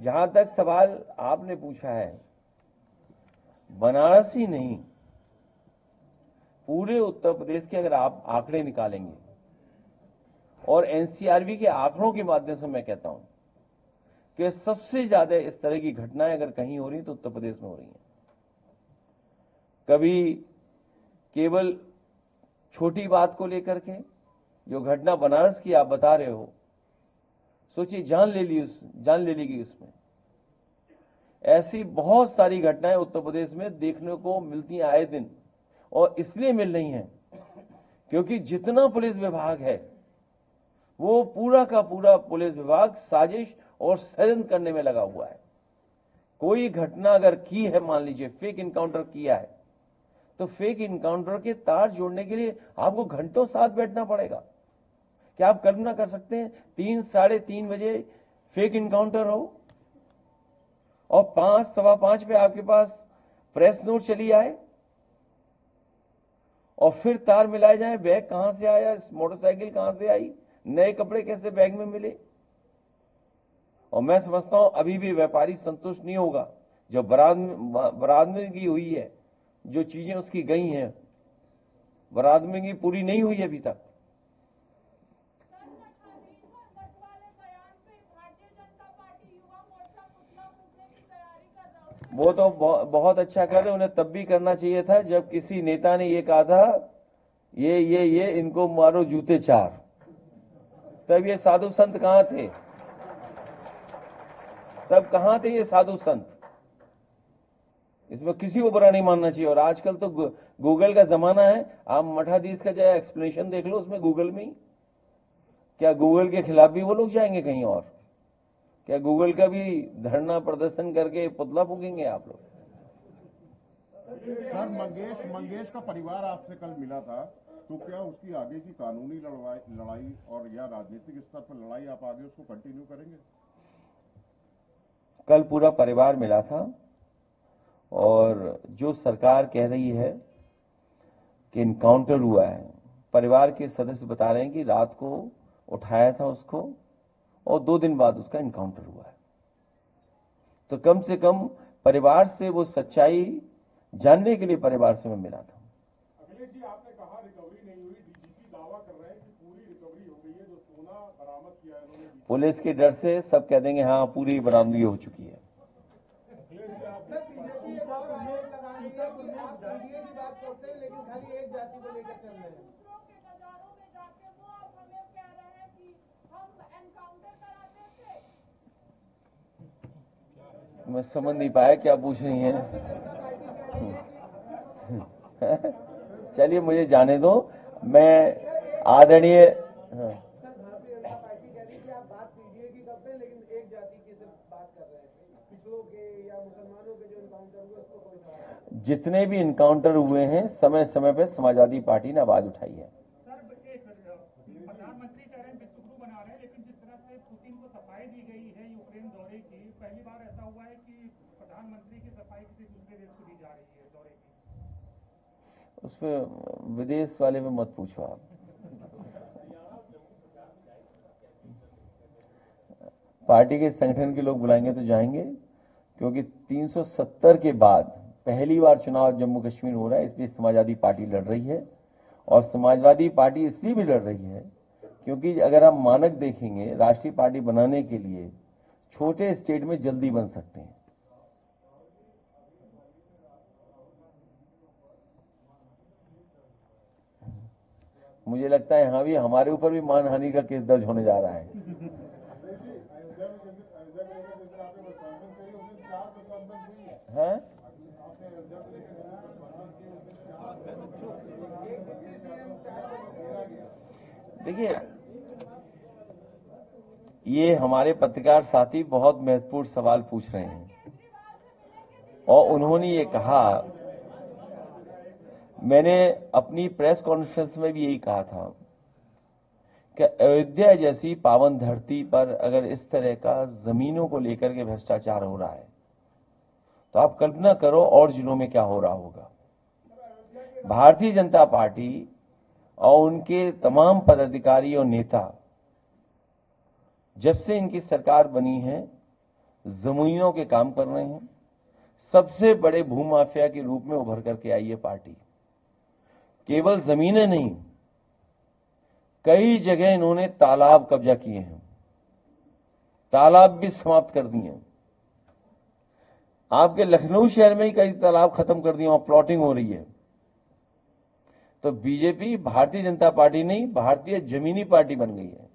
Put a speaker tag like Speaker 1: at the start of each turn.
Speaker 1: जहां तक सवाल आपने पूछा है, बनारस ही नहीं, पूरे उत्तर प्रदेश के अगर आप आंकड़े निकालेंगे और एनसीआरबी के आंकड़ों के माध्यम से मैं कहता हूं कि सबसे ज्यादा इस तरह की घटनाएं अगर कहीं हो रही तो उत्तर प्रदेश में हो रही हैं। कभी केवल छोटी बात को लेकर के, जो घटना बनारस की आप बता रहे हो, सोचिए जान ले लेगी उसमें। ऐसी बहुत सारी घटनाएं उत्तर प्रदेश में देखने को मिलती हैं आए दिन, और इसलिए मिल रही हैं क्योंकि जितना पुलिस विभाग है वो पूरा का पूरा पुलिस विभाग साजिश और षड्यंत्र करने में लगा हुआ है। कोई घटना अगर की है, मान लीजिए फेक इनकाउंटर किया है, तो फेक इनकाउंटर के तार जोड़ने के लिए आपको घंटों साथ बैठना पड़ेगा। क्या आप कल्पना कर सकते हैं 3 साढ़े 3 बजे फेक इनकाउंटर हो और 5 सवा 5 पे आपके पास प्रेस नोट चली आए और फिर तार मिलाए जाए, बैग कहां से आया, मोटरसाइकिल कहां से आई, नए कपड़े कैसे बैग में मिले। और मैं समझता हूं अभी भी व्यापारी संतुष्ट नहीं होगा। जो बरामदगी हुई है, जो चीजें उसकी गई हैं, बरामदगी पूरी नहीं हुई अभी तक। वो तो बहुत अच्छा कर रहे, उन्हें तब भी करना चाहिए था जब किसी नेता ने ये कहा था ये इनको मारो जूते चार। तब ये साधु संत कहां थे? तब कहां थे ये साधु संत? इसमें किसी को बुरा नहीं मानना चाहिए। और आजकल तो गूगल का जमाना है, आप मठाधीश का जो एक्सप्लेनेशन देख लो उसमें गूगल में ही। क्या गूगल के खिलाफ भी वो लोग जाएंगे कहीं और? क्या गूगल का भी धरना प्रदर्शन करके पुतला फूकेंगे आप लोग?
Speaker 2: सर, मंगेश का परिवार आपसे कल मिला था, तो क्या उसकी आगे की कानूनी लड़ाई और या राजनीतिक स्तर पर लड़ाई आप आगे उसको कंटिन्यू करेंगे?
Speaker 1: कल पूरा परिवार मिला था और जो सरकार कह रही है कि इनकाउंटर हुआ है, परिवार के सदस्य बता रहे हैं कि रात को उठाया था उसको और 2 दिन बाद उसका इनकाउंटर हुआ है। तो कम से कम परिवार से वो सच्चाई जानने के लिए परिवार से मैं मिला था।
Speaker 2: अखिलेश जी, आपने कहा रिकवरी नहीं हुई, डीजीपी दावा कर रहे हैं कि पूरी रिकवरी हो गई है, जो सोना बरामद किया है उन्होंने।
Speaker 1: पुलिस के डर से सब कह देंगे हाँ पूरी बरामदगी हो चुकी है। मैं समझ नहीं पाया क्या पूछ रही हैं। चलिए मुझे जाने दो, मैं आदरणीय जितने भी इनकाउंटर हुए हैं समय समय पर समाजवादी पार्टी ने आवाज उठाई है।
Speaker 3: प्रधानमंत्री कह रहे हैं विश्वगुरु बना रहे हैं, लेकिन जिस तरह से पुतिन को सफाई दी गई है यूक्रेन दौरे की, पहली बार ऐसा हुआ है कि प्रधानमंत्री की सफाई किसी दूसरे देश को दी जा रही है दौरे की।
Speaker 1: उसमें विदेश वाले में मत पूछो आप। पार्टी के संगठन के लोग बुलाएंगे तो जाएंगे, क्योंकि 370 के बाद पहली बार चुनाव जम्मू कश्मीर हो रहा है, इसलिए समाजवादी पार्टी लड़ रही है। और समाजवादी पार्टी इसलिए भी लड़ रही है क्योंकि अगर हम मानक देखेंगे, राष्ट्रीय पार्टी बनाने के लिए छोटे स्टेट में जल्दी बन सकते हैं। मुझे लगता है यहां भी हमारे ऊपर भी मानहानि का केस दर्ज होने जा रहा है। हाँ? देखिए, ये हमारे पत्रकार साथी बहुत महत्वपूर्ण सवाल पूछ रहे हैं और उन्होंने ये कहा, मैंने अपनी प्रेस कॉन्फ्रेंस में भी यही कहा था कि अयोध्या जैसी पावन धरती पर अगर इस तरह का जमीनों को लेकर के भ्रष्टाचार हो रहा है तो आप कल्पना करो और जिलों में क्या हो रहा होगा। भारतीय जनता पार्टी और उनके तमाम पदाधिकारी और नेता जब से इनकी सरकार बनी है जमीनों के काम कर रहे हैं। सबसे बड़े भूमाफिया के रूप में उभर करके आई है पार्टी। केवल जमीनें नहीं, कई जगह इन्होंने तालाब कब्जा किए हैं, तालाब भी समाप्त कर दिए हैं। आपके लखनऊ शहर में ही कई तालाब खत्म कर दिए, वहां प्लॉटिंग हो रही है। तो बीजेपी भारतीय जनता पार्टी नहीं, भारतीय जमीनी पार्टी बन गई है।